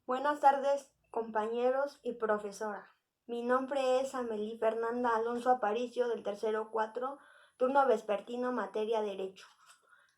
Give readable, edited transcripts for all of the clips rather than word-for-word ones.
Buenas tardes, compañeros y profesora. Mi nombre es Amelie Fernanda Alonso Aparicio del tercero 4, turno vespertino, materia Derecho.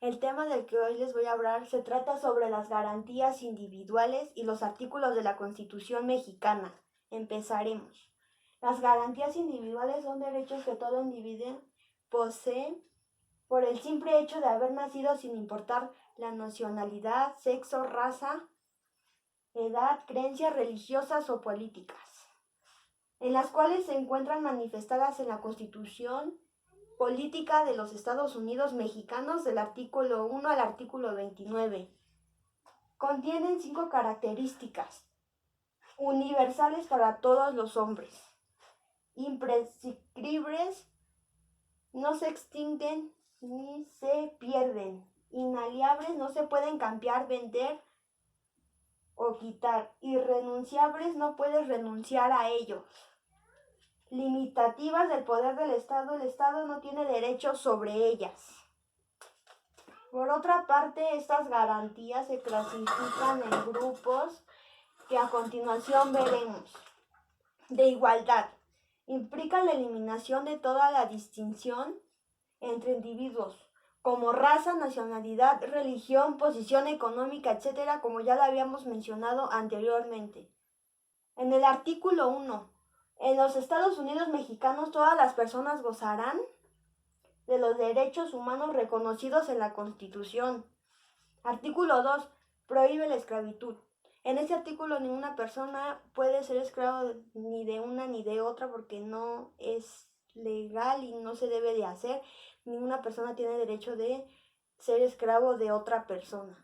El tema del que hoy les voy a hablar se trata sobre las garantías individuales y los artículos de la Constitución mexicana. Empezaremos. Las garantías individuales son derechos que todo individuo posee por el simple hecho de haber nacido sin importar la nacionalidad, sexo, raza, edad, creencias religiosas o políticas, en las cuales se encuentran manifestadas en la Constitución Política de los Estados Unidos Mexicanos del artículo 1 al artículo 29. Contienen 5 características universales para todos los hombres, imprescriptibles, no se extinguen ni se pierden, inalienables, no se pueden cambiar, vender o quitar, irrenunciables, no puedes renunciar a ellos. Limitativas del poder del Estado, el Estado no tiene derecho sobre ellas. Por otra parte, estas garantías se clasifican en grupos que a continuación veremos. De igualdad, implica la eliminación de toda la distinción entre individuos, como raza, nacionalidad, religión, posición económica, etc., como ya lo habíamos mencionado anteriormente. En el artículo 1, en los Estados Unidos mexicanos todas las personas gozarán de los derechos humanos reconocidos en la Constitución. Artículo 2, prohíbe la esclavitud. En este artículo ninguna persona puede ser esclavo ni de una ni de otra porque no es legal y no se debe de hacer. Ninguna persona tiene derecho de ser esclavo de otra persona.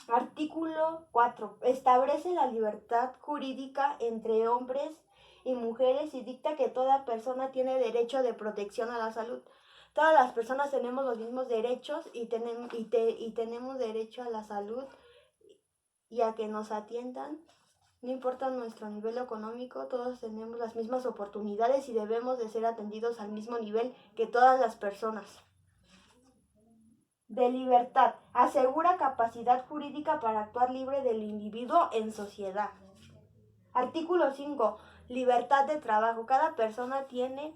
Artículo 4. Establece la libertad jurídica entre hombres y mujeres y dicta que toda persona tiene derecho de protección a la salud. Todas las personas tenemos los mismos derechos y tenemos derecho a la salud y a que nos atiendan. No importa nuestro nivel económico, todos tenemos las mismas oportunidades y debemos de ser atendidos al mismo nivel que todas las personas. De libertad, asegura capacidad jurídica para actuar libre del individuo en sociedad. Artículo 5. Libertad de trabajo. Cada persona tiene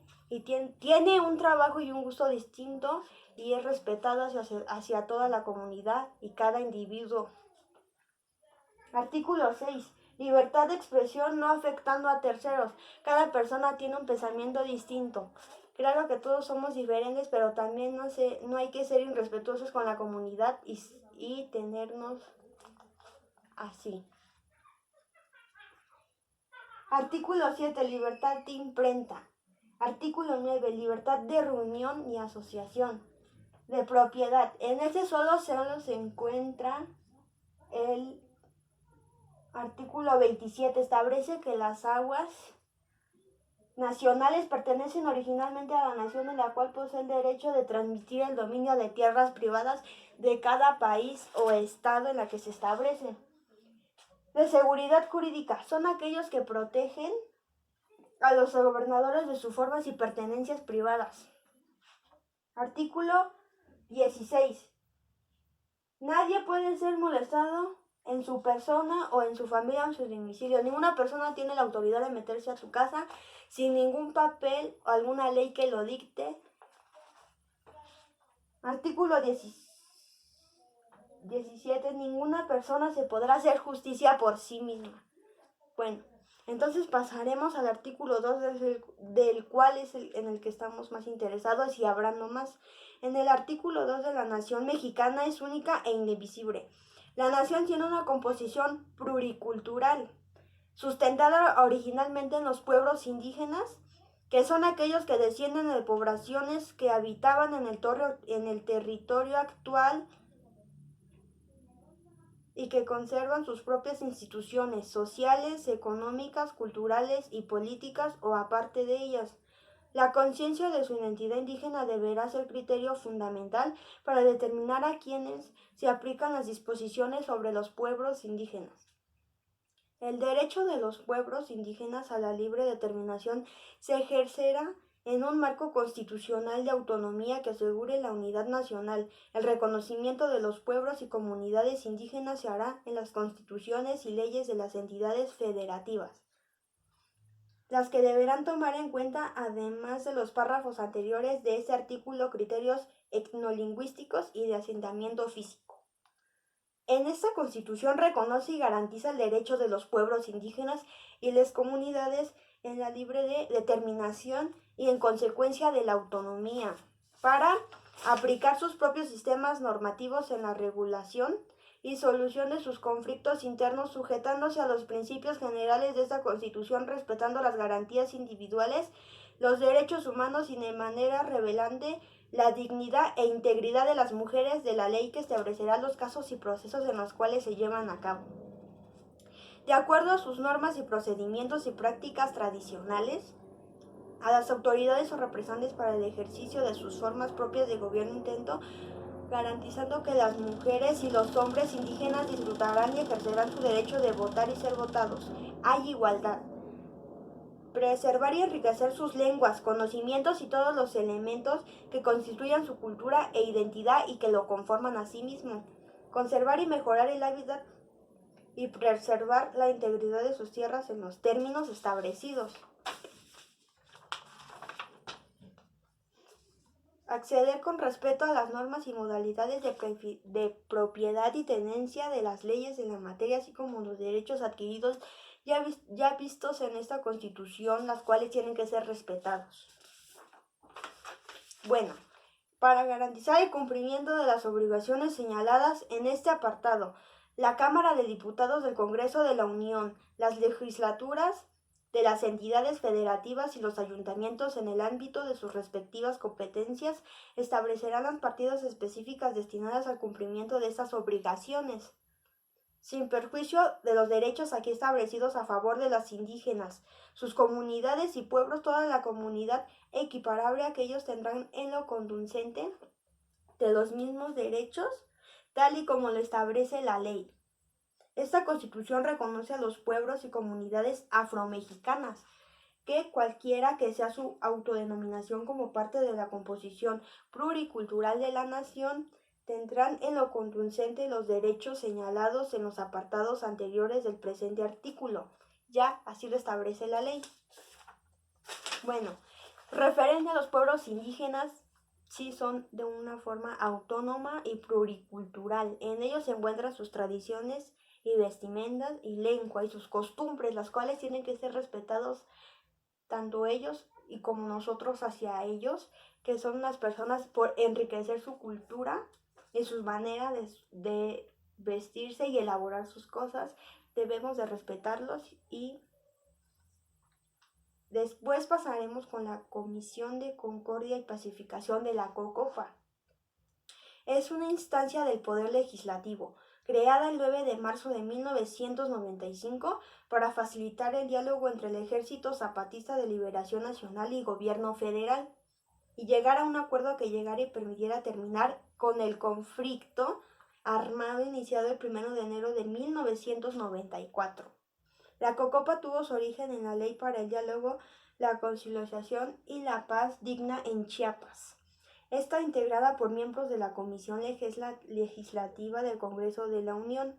un trabajo y un gusto distinto y es respetado hacia toda la comunidad y cada individuo. Artículo 6. Libertad de expresión no afectando a terceros. Cada persona tiene un pensamiento distinto. Claro que todos somos diferentes, pero también no hay que ser irrespetuosos con la comunidad y tenernos así. Artículo 7. Libertad de imprenta. Artículo 9. Libertad de reunión y asociación. De propiedad. En este solo se encuentra el artículo 27. Establece que las aguas nacionales pertenecen originalmente a la nación en la cual posee el derecho de transmitir el dominio de tierras privadas de cada país o estado en la que se establecen. De seguridad jurídica, son aquellos que protegen a los gobernadores de sus formas y pertenencias privadas. Artículo 16. Nadie puede ser molestado en su persona o en su familia o en su domicilio. Ninguna persona tiene la autoridad de meterse a tu casa sin ningún papel o alguna ley que lo dicte. Artículo 17. Ninguna persona se podrá hacer justicia por sí misma. Bueno, entonces pasaremos al artículo 2 del cual es en el que estamos más interesados y hablando más. En el artículo 2 de la nación mexicana es única e indivisible. La nación tiene una composición pluricultural, sustentada originalmente en los pueblos indígenas, que son aquellos que descienden de poblaciones que habitaban en el territorio actual y que conservan sus propias instituciones sociales, económicas, culturales y políticas o aparte de ellas. La conciencia de su identidad indígena deberá ser criterio fundamental para determinar a quienes se aplican las disposiciones sobre los pueblos indígenas. El derecho de los pueblos indígenas a la libre determinación se ejercerá en un marco constitucional de autonomía que asegure la unidad nacional. El reconocimiento de los pueblos y comunidades indígenas se hará en las constituciones y leyes de las entidades federativas, las que deberán tomar en cuenta, además de los párrafos anteriores de este artículo, criterios etnolingüísticos y de asentamiento físico. En esta Constitución reconoce y garantiza el derecho de los pueblos indígenas y las comunidades en la libre determinación y en consecuencia de la autonomía, para aplicar sus propios sistemas normativos en la regulación y solución de sus conflictos internos, sujetándose a los principios generales de esta Constitución, respetando las garantías individuales, los derechos humanos y de manera relevante la dignidad e integridad de las mujeres, de la ley que establecerá los casos y procesos en los cuales se llevan a cabo. De acuerdo a sus normas y procedimientos y prácticas tradicionales, a las autoridades o representantes para el ejercicio de sus formas propias de gobierno intento, garantizando que las mujeres y los hombres indígenas disfrutarán y ejercerán su derecho de votar y ser votados. Hay igualdad. Preservar y enriquecer sus lenguas, conocimientos y todos los elementos que constituyan su cultura e identidad y que lo conforman a sí mismo. Conservar y mejorar el hábitat y preservar la integridad de sus tierras en los términos establecidos. Acceder con respeto a las normas y modalidades de propiedad y tenencia de las leyes en la materia, así como los derechos adquiridos ya vistos en esta Constitución, las cuales tienen que ser respetados. Bueno, para garantizar el cumplimiento de las obligaciones señaladas en este apartado, la Cámara de Diputados del Congreso de la Unión, las legislaturas de las entidades federativas y los ayuntamientos en el ámbito de sus respectivas competencias establecerán las partidas específicas destinadas al cumplimiento de estas obligaciones, sin perjuicio de los derechos aquí establecidos a favor de las indígenas, sus comunidades y pueblos. Toda la comunidad equiparable a aquellos tendrán en lo conducente de los mismos derechos, tal y como lo establece la ley. Esta Constitución reconoce a los pueblos y comunidades afromexicanas, que cualquiera que sea su autodenominación como parte de la composición pluricultural de la nación, tendrán en lo conducente los derechos señalados en los apartados anteriores del presente artículo. Ya así lo establece la ley. Bueno, referente a los pueblos indígenas, sí son de una forma autónoma y pluricultural. En ellos se encuentran sus tradiciones y vestimentas y lengua y sus costumbres, las cuales tienen que ser respetados tanto ellos y como nosotros hacia ellos, que son unas personas por enriquecer su cultura y sus maneras de vestirse y elaborar sus cosas. Debemos de respetarlos y después pasaremos con la Comisión de Concordia y Pacificación de la COCOPA. Es una instancia del Poder Legislativo, creada el 9 de marzo de 1995 para facilitar el diálogo entre el Ejército Zapatista de Liberación Nacional y Gobierno Federal, y llegar a un acuerdo que llegara y permitiera terminar con el conflicto armado iniciado el 1 de enero de 1994. La COCOPA tuvo su origen en la Ley para el Diálogo, la Conciliación y la Paz Digna en Chiapas. Está integrada por miembros de la Comisión Legislativa del Congreso de la Unión.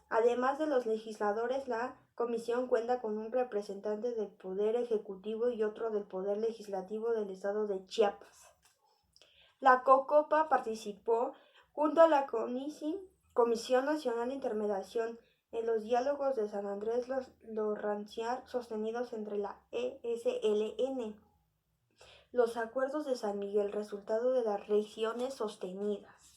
Además de los legisladores, la comisión cuenta con un representante del Poder Ejecutivo y otro del Poder Legislativo del Estado de Chiapas. La COCOPA participó junto a la Comisión Nacional de Intermediación en los diálogos de San Andrés Lorranciar sostenidos entre la ESLN, los acuerdos de San Miguel, resultado de las regiones sostenidas.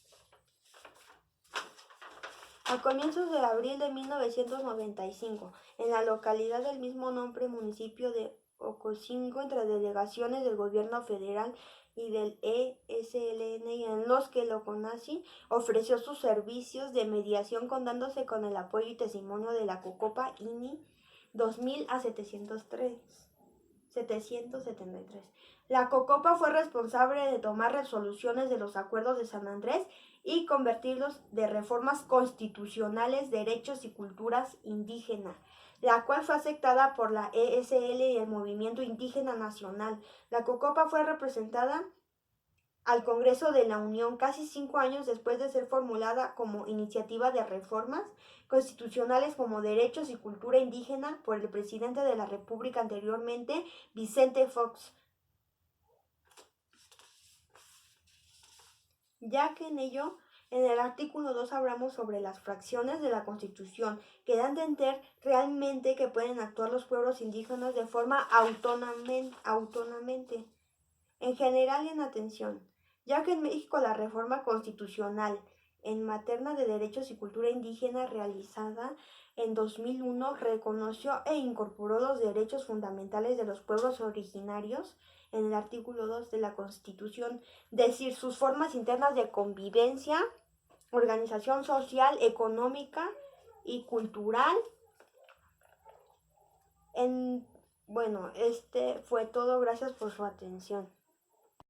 A comienzos de abril de 1995, en la localidad del mismo nombre, municipio de Ocosingo, entre delegaciones del gobierno federal y del ESLN, y en los que lo CONACYT ofreció sus servicios de mediación, contándose con el apoyo y testimonio de la COCOPA INI 2000 a 703. 1773. La COCOPA fue responsable de tomar resoluciones de los acuerdos de San Andrés y convertirlos de reformas constitucionales, derechos y culturas indígenas, la cual fue aceptada por la ESL y el Movimiento Indígena Nacional. La COCOPA fue representada al Congreso de la Unión casi 5 años después de ser formulada como iniciativa de reformas constitucionales como derechos y cultura indígena por el presidente de la República anteriormente, Vicente Fox, ya que en el artículo 2 hablamos sobre las fracciones de la Constitución que dan a entender realmente que pueden actuar los pueblos indígenas de forma autónomamente, en general y en atención, ya que en México la reforma constitucional en materia de derechos y cultura indígena realizada en 2001 reconoció e incorporó los derechos fundamentales de los pueblos originarios en el artículo 2 de la Constitución, decir sus formas internas de convivencia, organización social, económica y cultural. Bueno, este fue todo. Gracias por su atención.